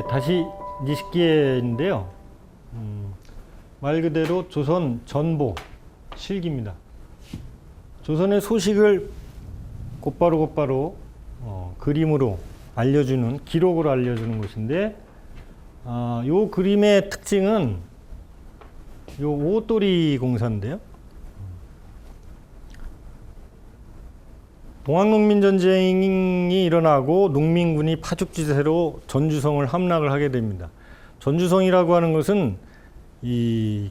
다시 니시키에인데요. 말 그대로 조선 전보 실기입니다. 조선의 소식을 곧바로 그림으로 알려주는, 기록으로 알려주는 것인데, 요 그림의 특징은 요 오또리 공사인데요. 동학농민전쟁이 일어나고 농민군이 파죽지세로 전주성을 함락을 하게 됩니다. 전주성이라고 하는 것은 이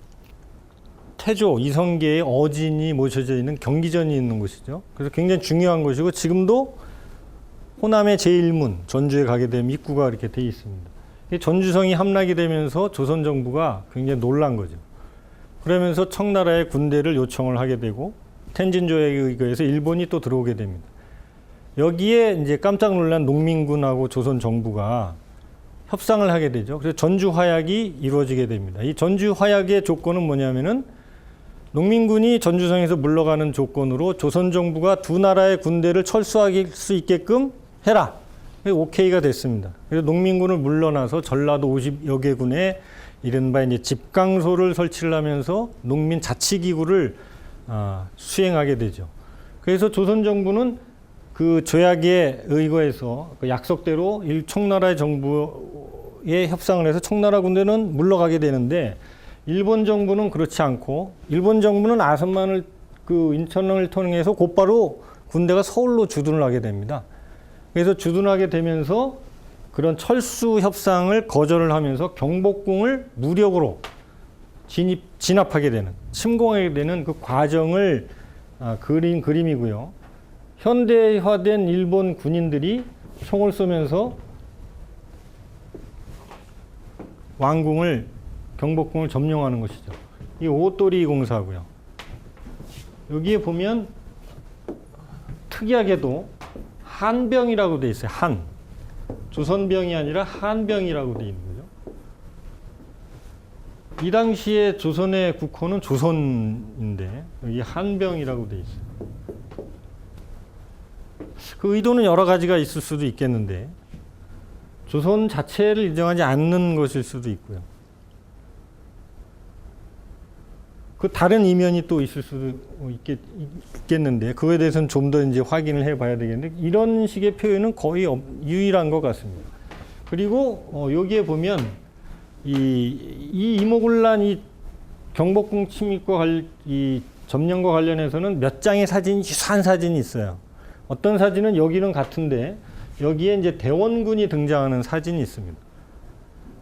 태조, 이성계의 어진이 모셔져 있는 경기전이 있는 곳이죠. 그래서 굉장히 중요한 곳이고, 지금도 호남의 제1문, 전주에 가게 되면 입구가 이렇게 되어 있습니다. 전주성이 함락이 되면서 조선 정부가 굉장히 놀란 거죠. 그러면서 청나라에 군대를 요청을 하게 되고, 텐진 조약에 의해서 일본이 또 들어오게 됩니다. 여기에 이제 깜짝 놀란 농민군하고 조선 정부가 협상을 하게 되죠. 그래서 전주 화약이 이루어지게 됩니다. 이 전주 화약의 조건은 뭐냐면은, 농민군이 전주성에서 물러가는 조건으로 조선 정부가 두 나라의 군대를 철수할 수 있게끔 해라. 오케이가 됐습니다. 그래서 농민군을 물러나서 전라도 50여 개군에 이른바 이제 집강소를 설치를 하면서 농민 자치기구를 수행하게 되죠. 그래서 조선 정부는 그 조약에 의거해서 그 약속대로 청나라의 정부에 협상을 해서 청나라 군대는 물러가게 되는데, 일본 정부는 그렇지 않고, 일본 정부는 아선만을 그 인천을 통해서 곧바로 군대가 서울로 주둔을 하게 됩니다. 그래서 주둔하게 되면서 그런 철수 협상을 거절을 하면서 경복궁을 무력으로 진압하게 되는, 침공하게 되는 그 과정을 그린 그림이고요. 현대화된 일본 군인들이 총을 쏘면서 경복궁을 점령하는 것이죠. 이 오또리 공사고요. 여기에 보면 특이하게도 한병이라고 되어 있어요. 조선병이 아니라 한병이라고 되어 있는 거죠. 이 당시에 조선의 국호는 조선인데 여기 한병이라고 되어 있어요. 그 의도는 여러 가지가 있을 수도 있겠는데, 조선 자체를 인정하지 않는 것일 수도 있고요. 그 다른 이면이 또 있을 수도 있겠는데, 그거에 대해서는 좀 더 이제 확인을 해봐야 되겠는데, 이런 식의 표현은 거의 유일한 것 같습니다. 그리고 여기에 보면 이 이모군란 이 경복궁 침입과 이 점령과 관련해서는 몇 장의 사진, 유사한 사진이 있어요. 어떤 사진은 여기는 같은데 여기에 이제 대원군이 등장하는 사진이 있습니다.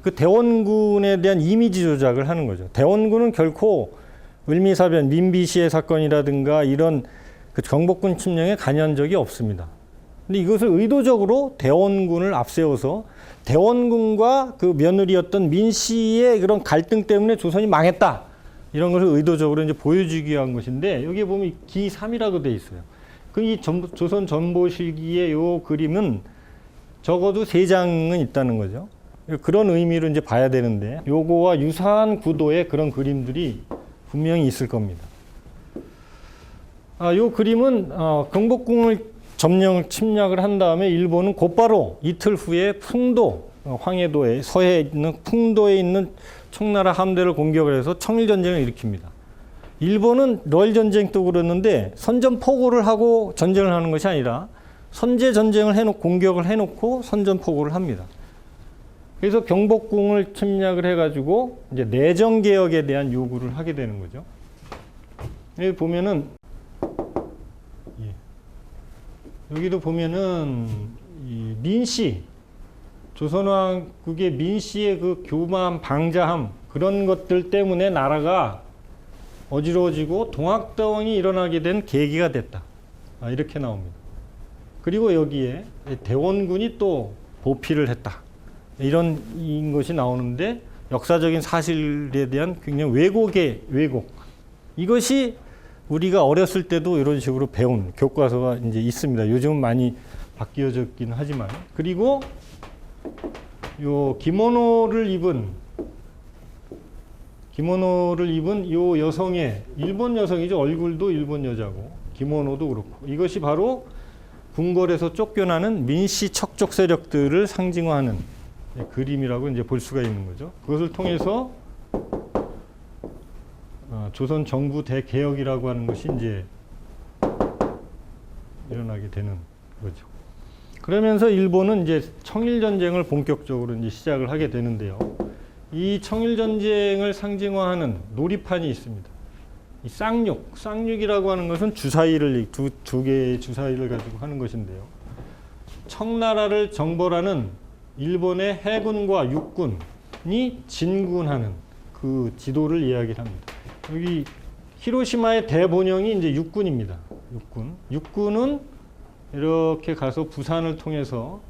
그 대원군에 대한 이미지 조작을 하는 거죠. 대원군은 결코 을미사변, 민비시해 사건이라든가 이런 그 경복궁 침략에 관여한 적이 없습니다. 근데 이것을 의도적으로 대원군을 앞세워서 대원군과 그 며느리였던 민씨의 그런 갈등 때문에 조선이 망했다, 이런 것을 의도적으로 이제 보여주기 위한 것인데, 여기에 보면 기3이라고 되어 있어요. 이 조선 전보 실기의 요 그림은 적어도 3장은 있다는 거죠. 그런 의미로 이제 봐야 되는데, 요거와 유사한 구도의 그런 그림들이 분명히 있을 겁니다. 요 그림은 경복궁을 침략을 한 다음에 일본은 곧바로 이틀 후에 풍도, 황해도에 서해에 있는 풍도에 있는 청나라 함대를 공격을 해서 청일전쟁을 일으킵니다. 일본은 러일 전쟁도 그랬는데 선전포고를 하고 전쟁을 하는 것이 아니라 선제 전쟁을 해놓고 공격을 해놓고 선전포고를 합니다. 그래서 경복궁을 침략을 해가지고 이제 내정 개혁에 대한 요구를 하게 되는 거죠. 여기 보면은 여기도 보면은 이 민씨, 조선왕국의 민씨의 그 교만, 방자함, 그런 것들 때문에 나라가 어지러워지고 동학대왕이 일어나게 된 계기가 됐다, 이렇게 나옵니다. 그리고 여기에 대원군이 또 보필을 했다, 이런 것이 나오는데, 역사적인 사실에 대한 굉장히 왜곡, 이것이 우리가 어렸을 때도 이런 식으로 배운 교과서가 이제 있습니다. 요즘은 많이 바뀌어졌긴 하지만. 그리고 요 기모노를 입은 요 여성의, 일본 여성이죠. 얼굴도 일본 여자고 기모노도 그렇고, 이것이 바로 궁궐에서 쫓겨나는 민씨 척족 세력들을 상징화하는 그림이라고 이제 볼 수가 있는 거죠. 그것을 통해서 조선 정부 대개혁이라고 하는 것이 이제 일어나게 되는 거죠. 그러면서 일본은 이제 청일 전쟁을 본격적으로 이제 시작을 하게 되는데요. 이 청일 전쟁을 상징화하는 놀이판이 있습니다. 이 쌍육이라고 하는 것은 주사위를 두 개의 주사위를 가지고 하는 것인데요. 청나라를 정벌하는 일본의 해군과 육군이 진군하는 그 지도를 이야기를 합니다. 여기 히로시마의 대본영이 이제 육군입니다. 육군은 이렇게 가서 부산을 통해서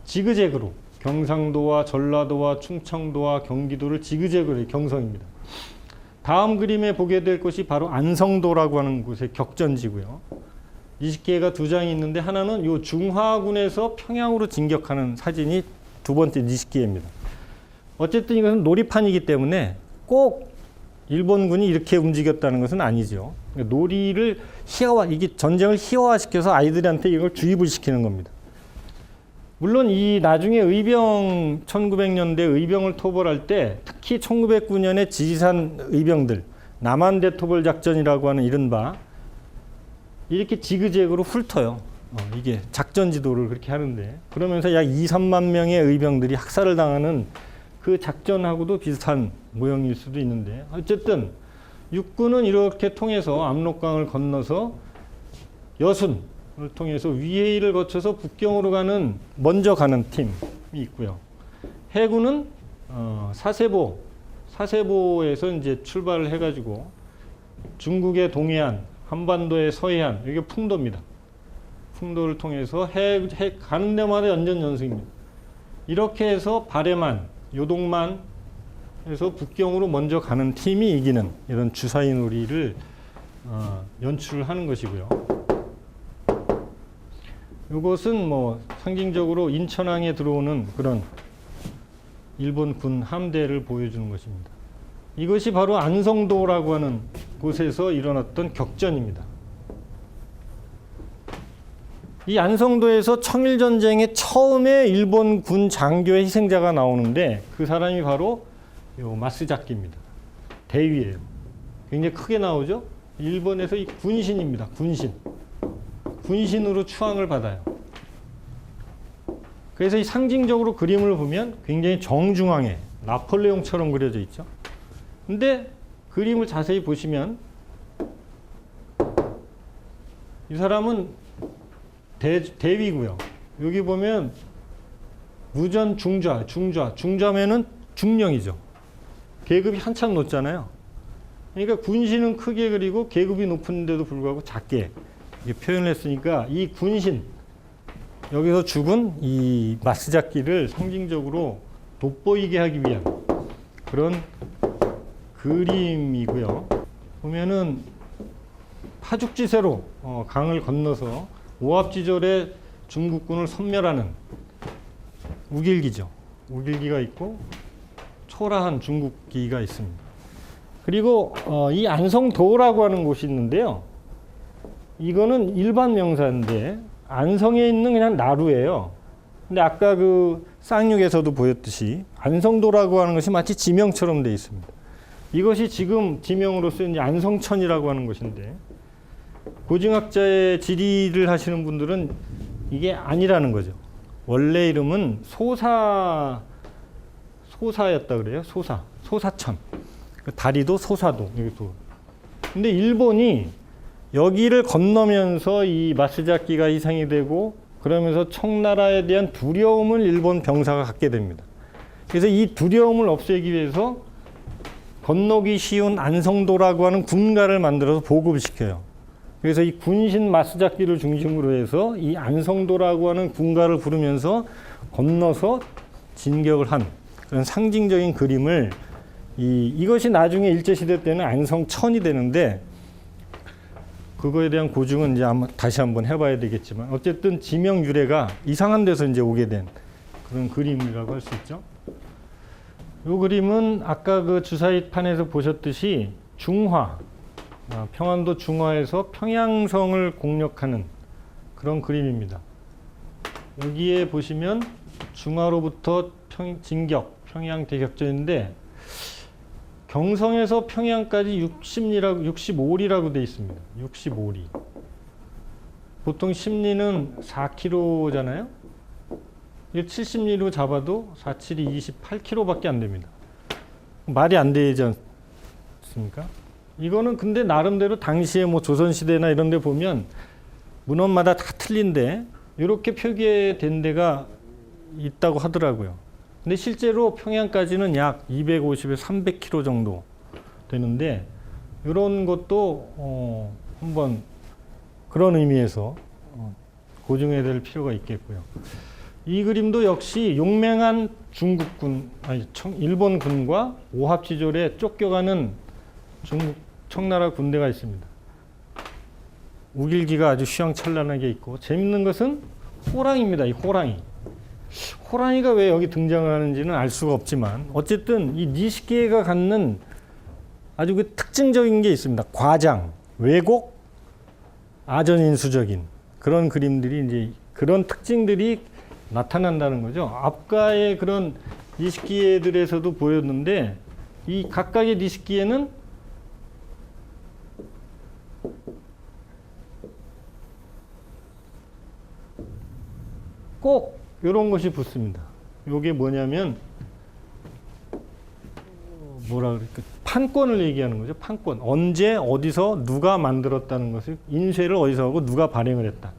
지그재그로 경상도와 전라도와 충청도와 경기도를 지그재그로 경성입니다. 다음 그림에 보게 될 것이 바로 안성도라고 하는 곳의 격전지고요. 니시키에가 두 장이 있는데 하나는 요 중화군에서 평양으로 진격하는 사진이 두 번째 니시키에입니다. 어쨌든 이것은 놀이판이기 때문에 꼭 일본군이 이렇게 움직였다는 것은 아니죠. 그러니까 놀이를 이게 전쟁을 희화화시켜서 아이들한테 이걸 주입을 시키는 겁니다. 물론 이 나중에 1900년대 의병을 토벌할 때 특히 1909년에 지리산 의병들 남한대 토벌 작전이라고 하는 이른바 이렇게 지그재그로 훑어요. 이게 작전 지도를 그렇게 하는데 그러면서 약 2, 3만 명의 의병들이 학살을 당하는 그 작전하고도 비슷한 모형일 수도 있는데 어쨌든 육군은 이렇게 통해서 압록강을 건너서 여순을 통해서 위해이를 거쳐서 북경으로 먼저 가는 팀이 있고요. 해군은 사세보에서 이제 출발을 해가지고 중국의 동해안, 한반도의 서해안, 이게 풍도입니다. 풍도를 통해서 가는 데마다 연전연승입니다. 이렇게 해서 발해만, 요동만 해서 북경으로 먼저 가는 팀이 이기는 이런 주사위 놀이를 연출을 하는 것이고요. 이것은 뭐 상징적으로 인천항에 들어오는 그런 일본 군 함대를 보여주는 것입니다. 이것이 바로 안성도라고 하는 곳에서 일어났던 격전입니다. 이 안성도에서 청일전쟁에 처음에 일본 군 장교의 희생자가 나오는데 그 사람이 바로 요 마스자키입니다. 대위예요. 굉장히 크게 나오죠. 일본에서 이 군신입니다. 군신으로 추앙을 받아요. 그래서 이 상징적으로 그림을 보면 굉장히 정중앙에 나폴레옹처럼 그려져 있죠. 근데 그림을 자세히 보시면 이 사람은 대위고요. 여기 보면 무전 중좌면은 중령이죠. 계급이 한참 높잖아요. 그러니까 군신은 크게 그리고 계급이 높은데도 불구하고 작게 표현을 했으니까 이 군신, 여기서 죽은 이 마스자키를 상징적으로 돋보이게 하기 위한 그런 그림이고요. 보면은 파죽지세로 강을 건너서 오합지졸의 중국군을 섬멸하는 우길기죠. 우길기가 있고 초라한 중국기가 있습니다. 그리고 이 안성도라고 하는 곳이 있는데요. 이거는 일반 명사인데 안성에 있는 그냥 나루예요. 근데 아까 그 쌍육에서도 보였듯이 안성도라고 하는 것이 마치 지명처럼 되어 있습니다. 이것이 지금 지명으로서 이제 안성천이라고 하는 것인데 고증학자의 지리를 하시는 분들은 이게 아니라는 거죠. 원래 이름은 소사였다 그래요. 소사천. 다리도 소사도. 근데 일본이 여기를 건너면서 이 마스자키가 희생이 되고 그러면서 청나라에 대한 두려움을 일본 병사가 갖게 됩니다. 그래서 이 두려움을 없애기 위해서 건너기 쉬운 안성도라고 하는 군가를 만들어서 보급시켜요. 그래서 이 군신 마스자키를 중심으로 해서 이 안성도라고 하는 군가를 부르면서 건너서 진격을 한 그런 상징적인 그림을 이것이 나중에 일제시대 때는 안성천이 되는데 그거에 대한 고증은 이제 다시 한번 해봐야 되겠지만 어쨌든 지명 유래가 이상한 데서 이제 오게 된 그런 그림이라고 할 수 있죠. 이 그림은 아까 그 주사위판에서 보셨듯이 평안도 중화에서 평양성을 공략하는 그런 그림입니다. 여기에 보시면 중화로부터 진격, 평양 대격전인데 경성에서 평양까지 65리라고 되어 있습니다. 65리. 보통 10리는 4km잖아요. 70리로 잡아도 4, 7이 28km밖에 안 됩니다. 말이 안 되지 않습니까? 이거는 근데 나름대로 당시에 뭐 조선시대나 이런 데 보면 문헌마다 다 틀린데 이렇게 표기된 데가 있다고 하더라고요. 근데 실제로 평양까지는 약 250에서 300km 정도 되는데 이런 것도 한번 그런 의미에서 고증해야 될 필요가 있겠고요. 이 그림도 역시 용맹한 일본군과 오합지졸에 쫓겨가는 중국 청나라 군대가 있습니다. 우길기가 아주 휘황찬란하게 있고 재밌는 것은 호랑이입니다. 이 호랑이. 호랑이가 왜 여기 등장을 하는지는 알 수가 없지만 어쨌든 이 니시키에가 갖는 아주 그 특징적인 게 있습니다. 과장, 왜곡, 아전인수적인 그런 그림들이 이제 그런 특징들이 나타난다는 거죠. 앞가의 그런 니시키에들에서도 보였는데 이 각각의 니시키에는 꼭 이런 것이 붙습니다. 이게 뭐냐면 뭐라 그럴까? 판권을 얘기하는 거죠. 판권. 언제 어디서 누가 만들었다는 것을 인쇄를 어디서 하고 누가 발행을 했다.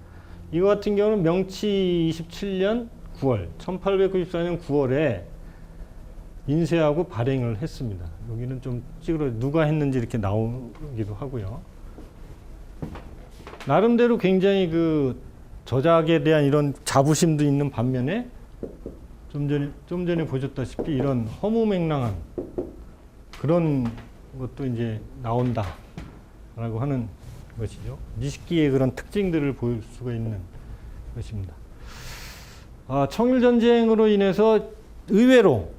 이거 같은 경우는 명치 27년 9월 1894년 9월에 인쇄하고 발행을 했습니다. 여기는 좀 찌그러 누가 했는지 이렇게 나오기도 하고요. 나름대로 굉장히 그 저작에 대한 이런 자부심도 있는 반면에 좀 전에 보셨다시피 이런 허무맹랑한 그런 것도 이제 나온다라고 하는 것이죠. 니시키의 그런 특징들을 보일 수가 있는 것입니다. 청일전쟁으로 인해서 의외로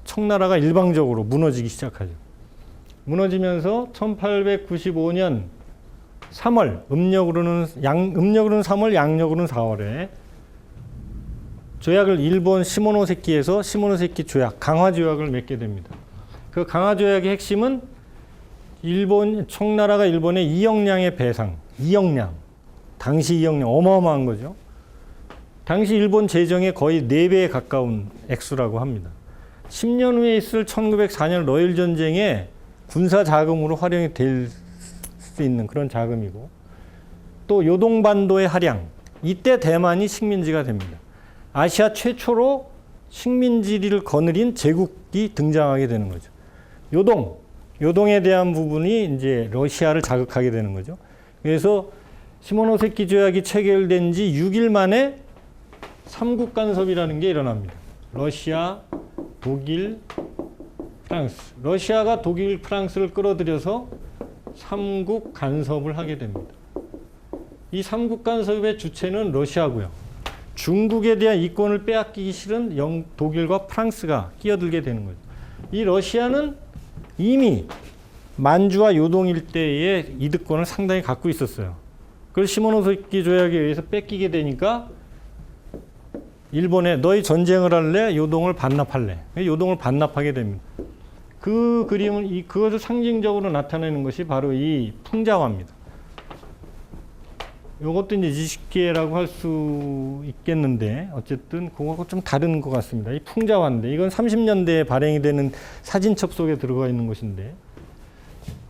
청나라가 일방적으로 무너지기 시작하죠. 무너지면서 1895년 3월, 음력으로는 3월, 양력으로는 4월에 조약을 일본 시모노세키에서 시모노세키 조약, 강화 조약을 맺게 됩니다. 그 강화 조약의 핵심은 청나라가 일본에 2억량의 배상, 2억량. 당시 2억량 어마어마한 거죠. 당시 일본 재정의 거의 4배에 가까운 액수라고 합니다. 10년 후에 있을 1904년 러일 전쟁에 군사 자금으로 활용이 될 수 있는 그런 자금이고 또 요동반도의 할양, 이때 대만이 식민지가 됩니다. 아시아 최초로 식민지를 거느린 제국이 등장하게 되는 거죠. 요동에 대한 부분이 이제 러시아를 자극하게 되는 거죠. 그래서 시모노세키 조약이 체결된 지 6일 만에 삼국 간섭이라는 게 일어납니다. 러시아, 독일, 프랑스. 러시아가 독일, 프랑스를 끌어들여서 삼국 간섭을 하게 됩니다. 이 삼국 간섭의 주체는 러시아고요. 중국에 대한 이권을 빼앗기기 싫은 독일과 프랑스가 끼어들게 되는 거죠. 이 러시아는 이미 만주와 요동 일대의 이득권을 상당히 갖고 있었어요. 그걸 시모노세키 조약에 의해서 뺏기게 되니까 일본에 너희 전쟁을 할래? 요동을 반납할래? 요동을 반납하게 됩니다. 그 그림은 그것을 상징적으로 나타내는 것이 바로 이 풍자화입니다. 이것도 이제 니시키에라고 할 수 있겠는데 어쨌든 그거하고 좀 다른 것 같습니다. 이 풍자화인데 이건 30년대에 발행이 되는 사진첩 속에 들어가 있는 것인데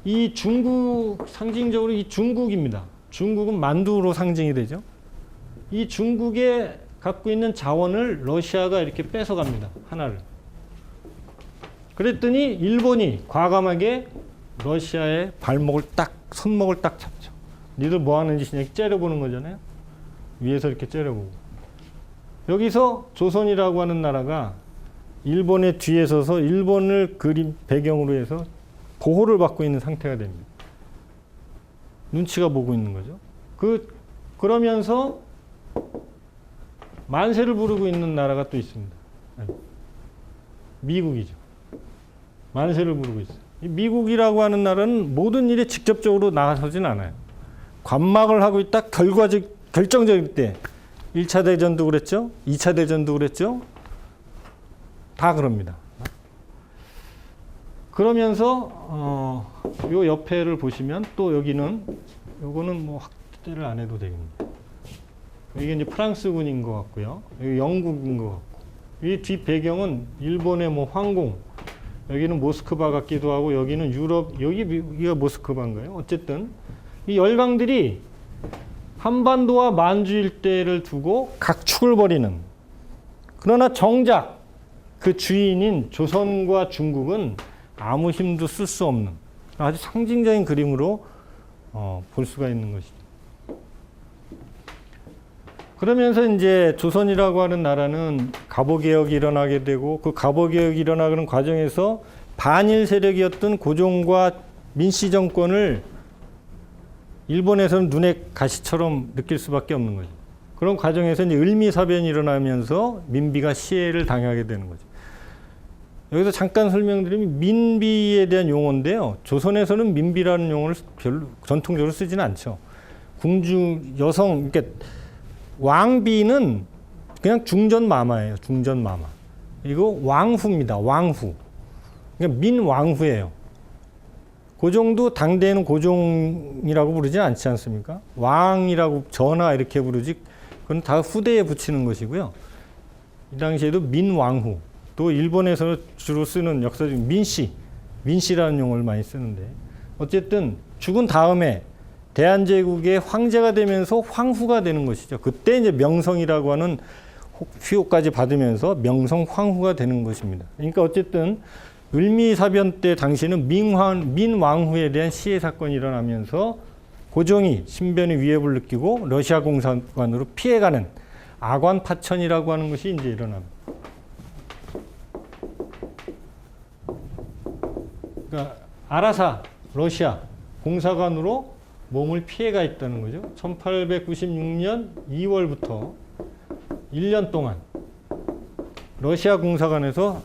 이 중국 상징적으로 이 중국입니다. 중국은 만두로 상징이 되죠. 이 중국에 갖고 있는 자원을 러시아가 이렇게 뺏어갑니다. 하나를. 그랬더니 일본이 과감하게 러시아의 손목을 딱 잡죠. 니들 뭐 하는 짓이냐 째려보는 거잖아요. 위에서 이렇게 째려보고. 여기서 조선이라고 하는 나라가 일본의 뒤에 서서 일본을 배경으로 해서 보호를 받고 있는 상태가 됩니다. 눈치가 보고 있는 거죠. 그러면서 만세를 부르고 있는 나라가 또 있습니다. 미국이죠. 만세를 부르고 있어요. 미국이라고 하는 나라는 모든 일에 직접적으로 나서진 않아요. 관막을 하고 있다 결정적일 때 1차 대전도 그랬죠. 2차 대전도 그랬죠. 다 그럽니다. 그러면서 요 옆에를 보시면 또 여기는 요거는 뭐 확대를 안 해도 되겠네요. 이게 이제 프랑스군인 것 같고요. 여기 영국인 것 같고. 이 뒷 배경은 일본의 뭐 황궁. 여기는 모스크바 같기도 하고 여기는 유럽, 여기가 모스크바인가요? 어쨌든 이 열강들이 한반도와 만주 일대를 두고 각축을 벌이는, 그러나 정작 그 주인인 조선과 중국은 아무 힘도 쓸 수 없는 아주 상징적인 그림으로 볼 수가 있는 것이죠. 그러면서 이제 조선이라고 하는 나라는 갑오개혁이 일어나게 되고, 그 갑오개혁이 일어나는 과정에서 반일 세력이었던 고종과 민씨 정권을 일본에서는 눈의 가시처럼 느낄 수밖에 없는 거죠. 그런 과정에서 이제 을미사변이 일어나면서 민비가 시해를 당하게 되는 거죠. 여기서 잠깐 설명드리면 민비에 대한 용어인데요. 조선에서는 민비라는 용어를 별로 전통적으로 쓰지는 않죠. 궁주 여성, 그러니까 왕비는 그냥 중전마마예요. 중전마마. 이거 왕후입니다. 왕후. 그러니까 민왕후예요. 고종도 당대에는 고종이라고 부르지 않지 않습니까? 왕이라고 전하 이렇게 부르지, 그건 다 후대에 붙이는 것이고요. 이 당시에도 민왕후, 또 일본에서 주로 쓰는 역사적 민씨, 민씨라는 용어를 많이 쓰는데, 어쨌든 죽은 다음에 대한제국의 황제가 되면서 황후가 되는 것이죠. 그때 이제 명성이라고 하는 휘호까지 받으면서 명성 황후가 되는 것입니다. 그러니까 어쨌든 을미사변 때 당시에는 민왕후에 대한 시해 사건이 일어나면서 고종이 신변의 위협을 느끼고 러시아 공사관으로 피해가는 아관파천이라고 하는 것이 이제 일어납니다. 그러니까 아라사 러시아 공사관으로 몸을 피해가 있다는 거죠. 1896년 2월부터 1년 동안 러시아 공사관에서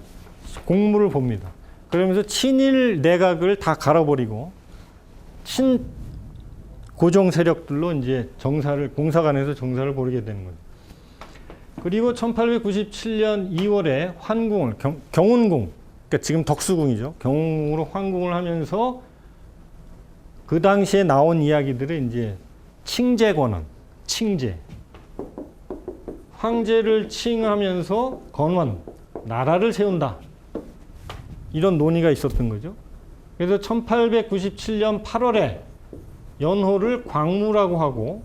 공무를 봅니다. 그러면서 친일 내각을 다 갈아버리고 친 고종 세력들로 이제 공사관에서 정사를 벌이게 되는 거죠. 그리고 1897년 2월에 환궁을 경운궁, 그러니까 지금 덕수궁이죠. 경운궁으로 환궁을 하면서 그 당시에 나온 이야기들을 이제 칭제권원, 칭제, 황제를 칭하면서 건원, 나라를 세운다. 이런 논의가 있었던 거죠. 그래서 1897년 8월에 연호를 광무라고 하고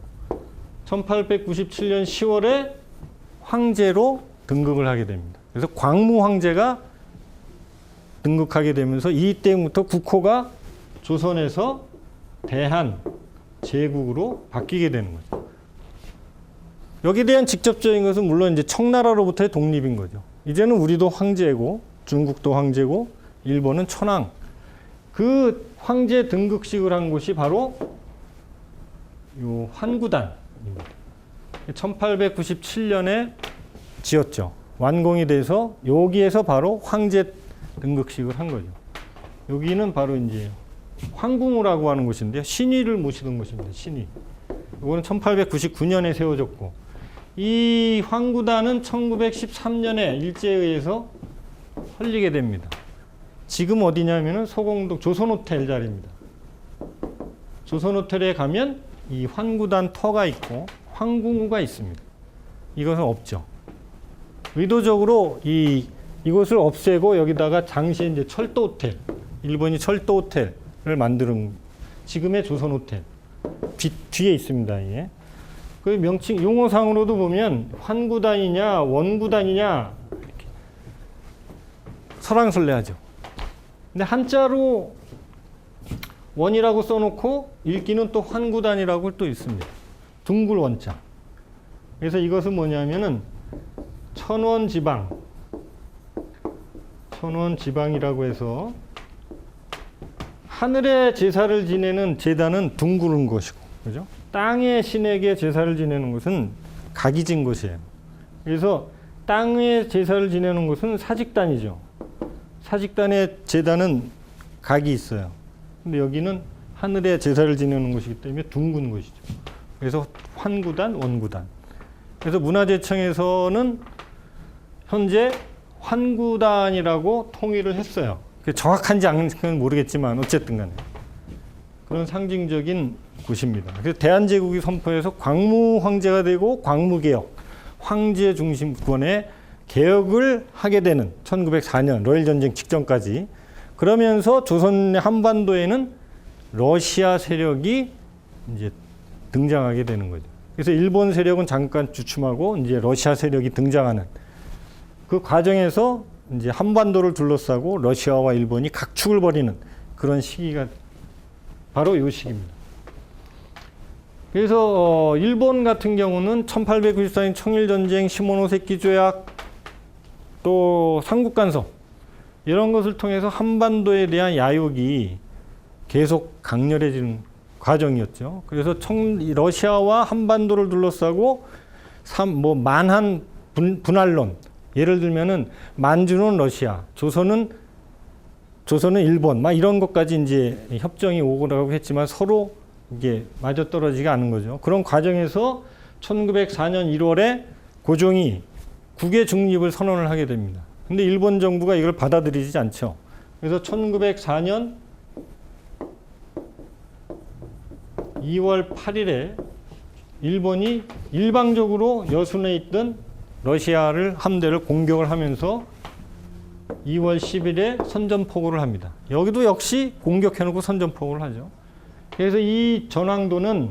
1897년 10월에 황제로 등극을 하게 됩니다. 그래서 광무 황제가 등극하게 되면서 이때부터 국호가 조선에서 대한 제국으로 바뀌게 되는 거죠. 여기에 대한 직접적인 것은 물론 이제 청나라로부터의 독립인 거죠. 이제는 우리도 황제고 중국도 황제고 일본은 천황. 그 황제 등극식을 한 곳이 바로 요 환구단입니다. 1897년에 지었죠. 완공이 돼서 여기에서 바로 황제 등극식을 한 거죠. 여기는 바로 이제 황궁우라고 하는 곳인데요. 신위를 모시던 곳입니다. 신위. 이거는 1899년에 세워졌고, 이 황구단은 1913년에 일제에 의해서 헐리게 됩니다. 지금 어디냐면은 소공동 조선호텔 자리입니다. 조선호텔에 가면 이 환구단 터가 있고 황궁우가 있습니다. 이것은 없죠. 의도적으로 이것을 없애고 여기다가 당시에 이제 철도호텔, 일본이 철도호텔을 만드는 지금의 조선호텔 뒤에 있습니다. 이게. 그 명칭 용어상으로도 보면 환구단이냐 원구단이냐 이렇게 설왕설래하죠. 근데 한자로 원이라고 써놓고 읽기는 또 환구단이라고 또 있습니다. 둥글 원자. 그래서 이것은 뭐냐면은 천원지방이라고 해서 하늘의 제사를 지내는 제단은 둥그른 것이고, 그죠? 땅의 신에게 제사를 지내는 것은 각이 진 것이에요. 그래서 땅의 제사를 지내는 것은 사직단이죠. 사직단의 제단은 각이 있어요. 근데 여기는 하늘의 제사를 지내는 것이기 때문에 둥근 것이죠. 그래서 환구단, 원구단. 그래서 문화재청에서는 현재 환구단이라고 통일을 했어요. 정확한지 아닌지는 모르겠지만 어쨌든 간에 그런 상징적인 곳입니다. 그래서 대한제국이 선포해서 광무 황제가 되고 광무개혁, 황제 중심권의 개혁을 하게 되는 1904년 러일전쟁 직전까지. 그러면서 조선의 한반도에는 러시아 세력이 이제 등장하게 되는 거죠. 그래서 일본 세력은 잠깐 주춤하고 이제 러시아 세력이 등장하는 그 과정에서 이제 한반도를 둘러싸고 러시아와 일본이 각축을 벌이는 그런 시기가 바로 이 시기입니다. 그래서 일본 같은 경우는 1894년 청일전쟁, 시모노세키 조약, 또 삼국간섭 이런 것을 통해서 한반도에 대한 야욕이 계속 강렬해지는 과정이었죠. 그래서 러시아와 한반도를 둘러싸고 만한 분할론, 예를 들면은 만주는 러시아, 조선은 일본, 막 이런 것까지 이제 협정이 오고라고 했지만 서로 이게 맞아떨어지지 않은 거죠. 그런 과정에서 1904년 1월에 고종이 국외 중립을 선언을 하게 됩니다. 근데 일본 정부가 이걸 받아들이지 않죠. 그래서 1904년 2월 8일에 일본이 일방적으로 여순에 있던 러시아를 함대를 공격을 하면서 2월 10일에 선전포고를 합니다. 여기도 역시 공격해놓고 선전포고를 하죠. 그래서 이 전황도는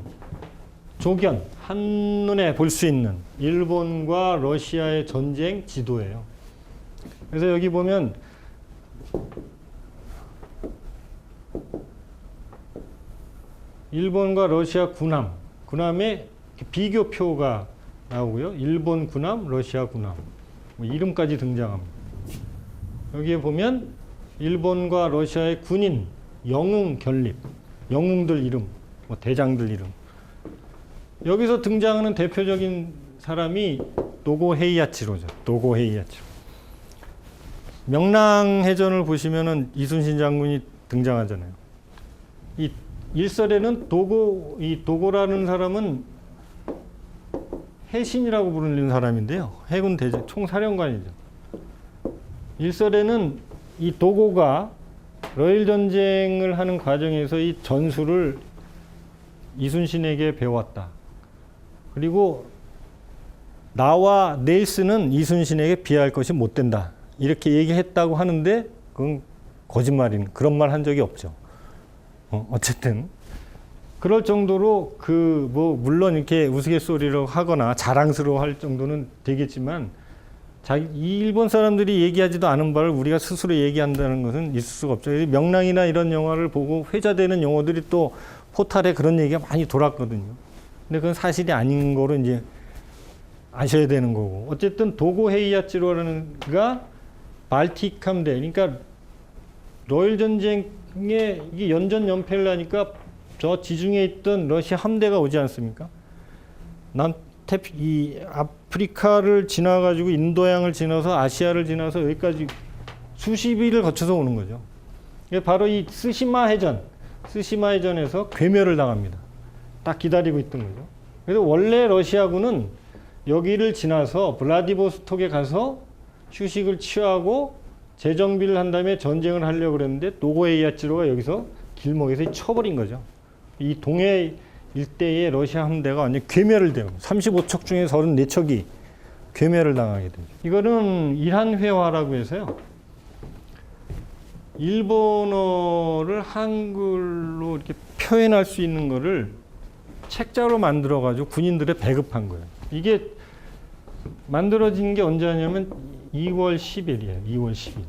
조견, 한눈에 볼 수 있는 일본과 러시아의 전쟁 지도예요. 그래서 여기 보면 일본과 러시아 군함의 비교표가 나오고요. 일본 군함, 러시아 군함, 이름까지 등장합니다. 여기에 보면 일본과 러시아의 군인, 영웅 결립, 영웅들 이름, 대장들 이름. 여기서 등장하는 대표적인 사람이 노고 헤이야치로죠. 노고 헤이야치로. 명랑해전을 보시면은 이순신 장군이 등장하잖아요. 이 일설에는 도고라는 사람은 해신이라고 부르는 사람인데요. 해군 대장 총사령관이죠. 일설에는 이 도고가 러일 전쟁을 하는 과정에서 이 전술을 이순신에게 배웠다. 그리고 나와 네일스는 이순신에게 비할 것이 못 된다. 이렇게 얘기했다고 하는데 그건 거짓말인, 그런 말 한 적이 없죠. 어쨌든 그럴 정도로 물론 이렇게 우스갯소리로 하거나 자랑스러워 할 정도는 되겠지만 이 일본 사람들이 얘기하지도 않은 바를 우리가 스스로 얘기한다는 것은 있을 수가 없죠. 명랑이나 이런 영화를 보고 회자되는 용어들이 또 포탈에 그런 얘기가 많이 돌았거든요. 근데 그건 사실이 아닌 거로 이제 아셔야 되는 거고. 어쨌든 도고 헤이야치로라는 가 발틱 함대, 그러니까 러일 전쟁에 이게 연전연패를 하니까 저 지중해에 있던 러시아 함대가 오지 않습니까? 이 아프리카를 지나가지고 인도양을 지나서 아시아를 지나서 여기까지 수십 일을 거쳐서 오는 거죠. 바로 이 스시마 해전에서 괴멸을 당합니다. 딱 기다리고 있던 거죠. 그래서 원래 러시아군은 여기를 지나서 블라디보스톡에 가서 휴식을 취하고 재정비를 한 다음에 전쟁을 하려고 그랬는데 노고헤이야치로가 여기서 길목에서 쳐버린 거죠. 이 동해 일대의 러시아 함대가 완전 괴멸을 돼요. 35척 중에 34척이 괴멸을 당하게 되죠. 이거는 일한회화라고 해서요. 일본어를 한글로 이렇게 표현할 수 있는 거를 책자로 만들어가지고 군인들에 배급한 거예요. 이게 만들어진 게 언제 하냐면 2월 10일이에요. 2월 10일.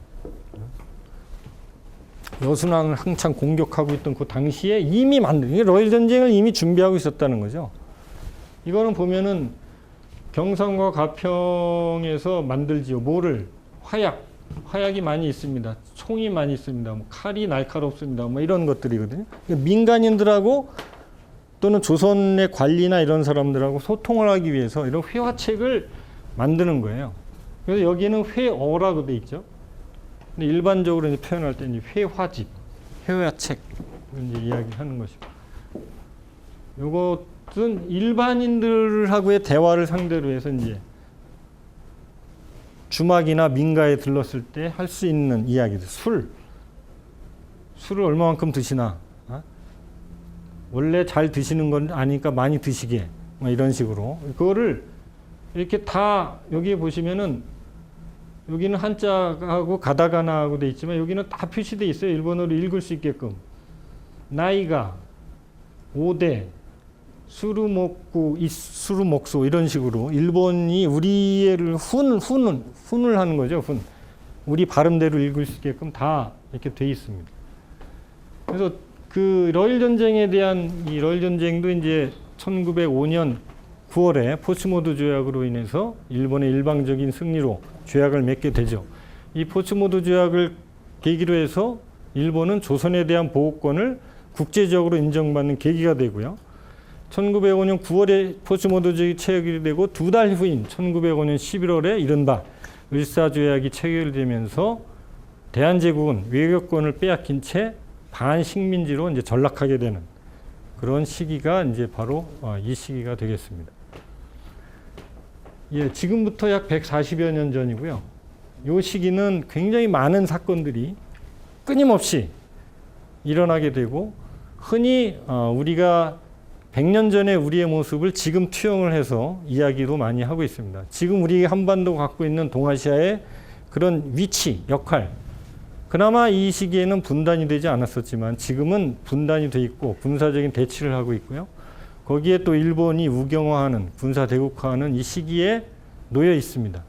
여순왕을 한창 공격하고 있던 그 당시에 이미 러일 전쟁을 이미 준비하고 있었다는 거죠. 이거는 보면은 경상과 가평에서 만들지요. 화약이 많이 있습니다. 총이 많이 있습니다. 칼이 날카롭습니다. 이런 것들이거든요. 민간인들하고 또는 조선의 관리나 이런 사람들하고 소통을 하기 위해서 이런 회화책을 만드는 거예요. 그래서 여기는 회어라고 돼 있죠. 근데 일반적으로 이제 표현할 때 이제 회화집, 회화책 이제 이야기하는 것이고, 이것은 일반인들하고의 대화를 상대로 해서 이제 주막이나 민가에 들렀을 때 할 수 있는 이야기들. 술을 얼마만큼 드시나? 원래 잘 드시는 건 아니니까 많이 드시게. 뭐 이런 식으로. 그거를 이렇게 다 여기에 보시면은 여기는 한자하고 가다가나하고 돼 있지만 여기는 다 표시돼 있어요. 일본어로 읽을 수 있게끔. 나이가, 오대, 수루목구, 수루목소 이런 식으로 일본이 우리를 훈을 하는 거죠. 훈. 우리 발음대로 읽을 수 있게끔 다 이렇게 돼 있습니다. 그래서 그 러일 전쟁에 대한 이 러일 전쟁도 이제 1905년 9월에 포츠모드 조약으로 인해서 일본의 일방적인 승리로 조약을 맺게 되죠. 이 포츠모드 조약을 계기로 해서 일본은 조선에 대한 보호권을 국제적으로 인정받는 계기가 되고요. 1905년 9월에 포츠모드 조약이 체결이 되고 두 달 후인 1905년 11월에 이른바 을사조약이 체결되면서 대한제국은 외교권을 빼앗긴 채 반식민지로 이제 전락하게 되는 그런 시기가 이제 바로 이 시기가 되겠습니다. 예, 지금부터 약 140여 년 전이고요. 이 시기는 굉장히 많은 사건들이 끊임없이 일어나게 되고 흔히 우리가 100년 전에 우리의 모습을 지금 투영을 해서 이야기도 많이 하고 있습니다. 지금 우리 한반도가 갖고 있는 동아시아의 그런 위치, 역할, 그나마 이 시기에는 분단이 되지 않았었지만 지금은 분단이 돼 있고 군사적인 대치를 하고 있고요. 거기에 또 일본이 우경화하는, 군사 대국화하는 이 시기에 놓여 있습니다.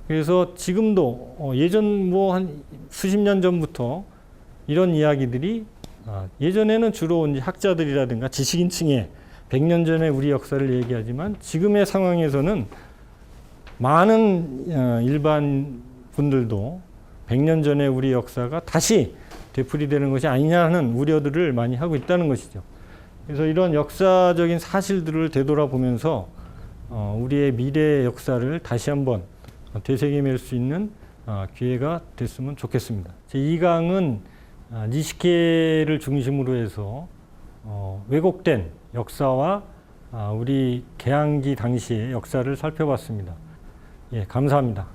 그래서 지금도 예전 뭐 한 수십 년 전부터 이런 이야기들이 예전에는 주로 이제 학자들이라든가 지식인층에 100년 전에 우리 역사를 얘기하지만 지금의 상황에서는 많은 일반 분들도 100년 전에 우리 역사가 다시 되풀이되는 것이 아니냐는 우려들을 많이 하고 있다는 것이죠. 그래서 이런 역사적인 사실들을 되돌아보면서 우리의 미래의 역사를 다시 한번 되새김할 수 있는 기회가 됐으면 좋겠습니다. 제2강은 니시케를 중심으로 해서 왜곡된 역사와 우리 개항기 당시의 역사를 살펴봤습니다. 예, 감사합니다.